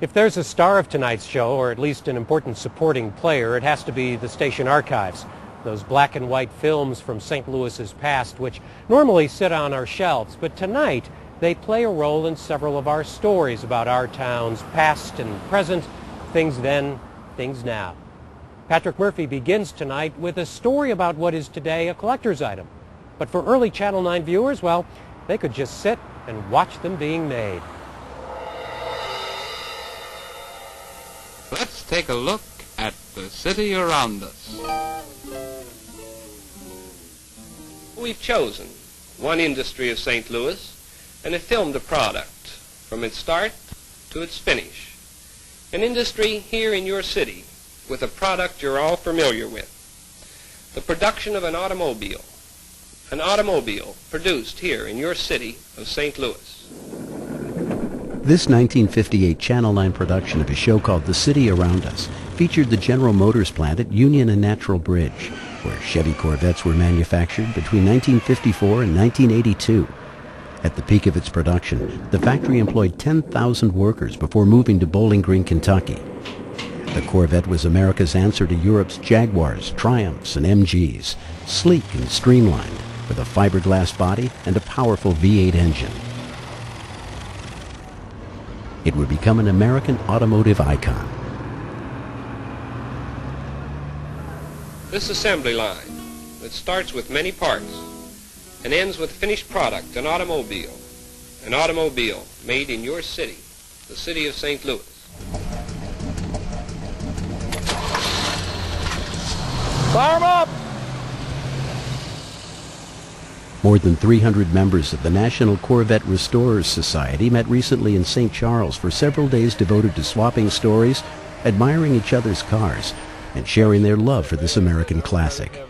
If there's a star of tonight's show, or at least an important supporting player, it has to be the station archives. Those black and white films from St. Louis's past, which normally sit on our shelves, but tonight they play a role in several of our stories about our town's past and present, things then, things now. Patrick Murphy begins tonight with a story about what is today a collector's item. But for early Channel 9 viewers, well, they could just sit and watch them being made. Let's take a look at the city around us. We've chosen one industry of St. Louis and have filmed a product from its start to its finish. An industry here in your city with a product you're all familiar with. The production of an automobile produced here in your city of St. Louis. This 1958 Channel 9 production of a show called The City Around Us featured the General Motors plant at Union and Natural Bridge, where Chevy Corvettes were manufactured between 1954 and 1982. At the peak of its production, the factory employed 10,000 workers before moving to Bowling Green, Kentucky. The Corvette was America's answer to Europe's Jaguars, Triumphs, and MGs, sleek and streamlined, with a fiberglass body and a powerful V8 engine. It would become an American automotive icon. This assembly line that starts with many parts and ends with finished product, an automobile made in your city, the city of St. Louis. Fire 'em up! More than 300 members of the National Corvette Restorers Society met recently in St. Charles for several days devoted to swapping stories, admiring each other's cars, and sharing their love for this American classic.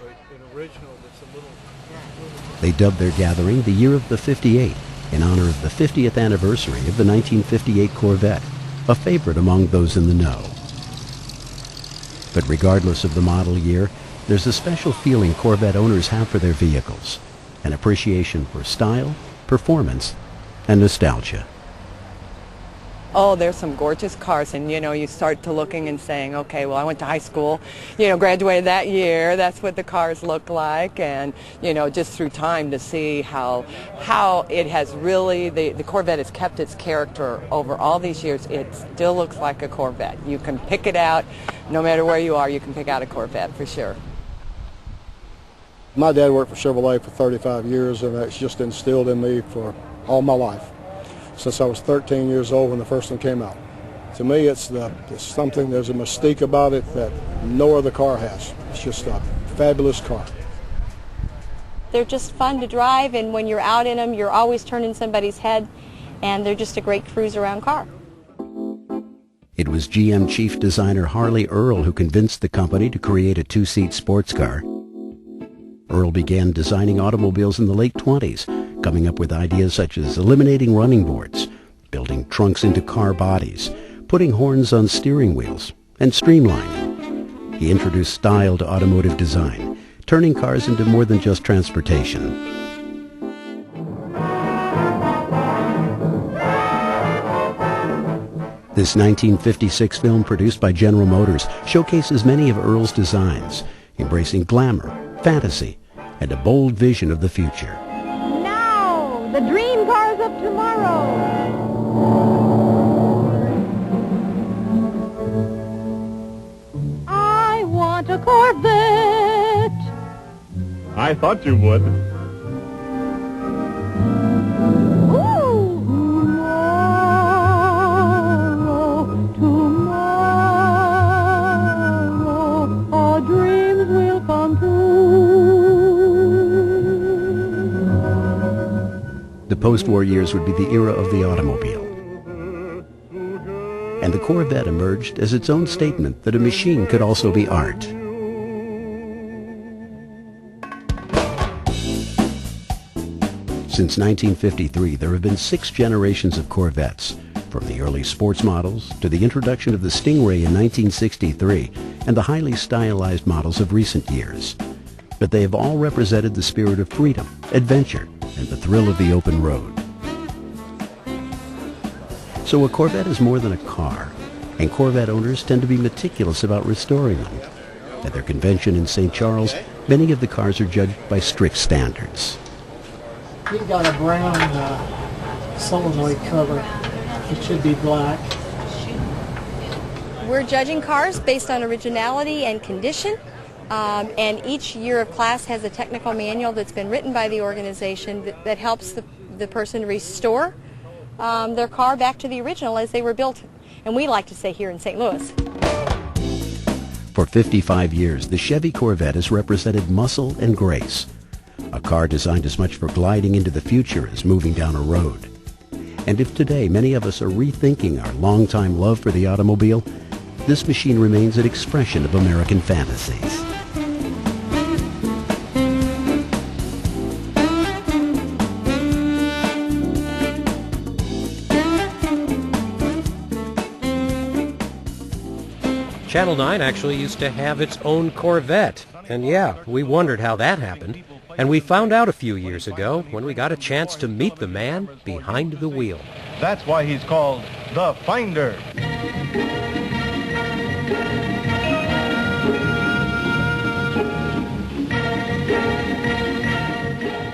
They dubbed their gathering the Year of the 58 in honor of the 50th anniversary of the 1958 Corvette, a favorite among those in the know. But regardless of the model year, there's a special feeling Corvette owners have for their vehicles, an appreciation for style, performance, and nostalgia. Oh, there's some gorgeous cars, and you start to looking and saying, okay, well, I went to high school, graduated that year, that's what the cars look like, and just through time to see how it has really, the Corvette has kept its character over all these years. It still looks like a Corvette. You can pick it out, no matter where you are, you can pick out a Corvette for sure. My dad worked for Chevrolet for 35 years, and that's just instilled in me for all my life, since I was 13 years old when the first one came out. To me, it's something, there's a mystique about it that no other car has. It's just a fabulous car. They're just fun to drive, and when you're out in them, you're always turning somebody's head, and they're just a great cruise-around car. It was GM chief designer Harley Earl who convinced the company to create a two-seat sports car. Earl began designing automobiles in the late 20s, coming up with ideas such as eliminating running boards, building trunks into car bodies, putting horns on steering wheels, and streamlining. He introduced style to automotive design, turning cars into more than just transportation. This 1956 film produced by General Motors showcases many of Earl's designs, embracing glamour, fantasy, and a bold vision of the future. Now, the dream cars of tomorrow. I want a Corvette. I thought you would. Tomorrow, our dreams will come true. The post-war years would be the era of the automobile. And the Corvette emerged as its own statement that a machine could also be art. Since 1953, there have been 6 generations of Corvettes, from the early sports models to the introduction of the Stingray in 1963 and the highly stylized models of recent years. But they have all represented the spirit of freedom, adventure, and the thrill of the open road. So a Corvette is more than a car. and Corvette owners tend to be meticulous about restoring them. At their convention in St. Charles, many of the cars are judged by strict standards. You've got a brown solenoid cover. It should be black. We're judging cars based on originality and condition, and each year of class has a technical manual that's been written by the organization that helps the person restore their car back to the original as they were built, and we like to say here in St. Louis. For 55 years, the Chevy Corvette has represented muscle and grace, a car designed as much for gliding into the future as moving down a road. And if today many of us are rethinking our longtime love for the automobile, this machine remains an expression of American fantasies. Channel 9 actually used to have its own Corvette. And yeah, we wondered how that happened. And we found out a few years ago when we got a chance to meet the man behind the wheel. That's why he's called the Finder.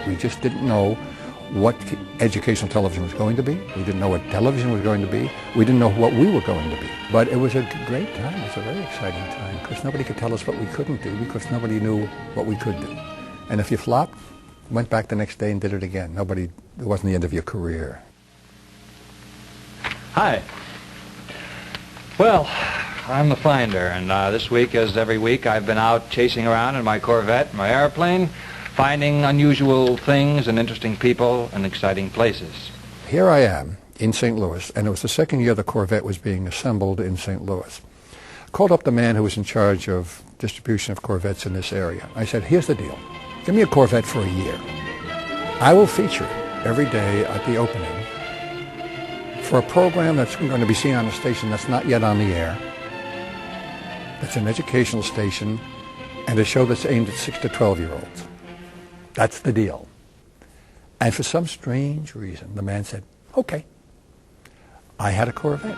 We just didn't know what educational television was going to be. We didn't know what television was going to be. We didn't know what we were going to be. But it was a great time. It was a very exciting time because nobody could tell us what we couldn't do because nobody knew what we could do. And if you flopped, went back the next day and did it again. It wasn't the end of your career. Hi. Well, I'm the Finder, and this week, as every week, I've been out chasing around in my Corvette, my airplane, finding unusual things and interesting people and exciting places. Here I am in St. Louis, and it was the second year the Corvette was being assembled in St. Louis. I called up the man who was in charge of distribution of Corvettes in this area. I said, here's the deal. Give me a Corvette for a year. I will feature it every day at the opening for a program that's going to be seen on a station that's not yet on the air. It's an educational station and a show that's aimed at 6 to 12-year-olds. That's the deal. And for some strange reason, the man said, okay. I had a Corvette.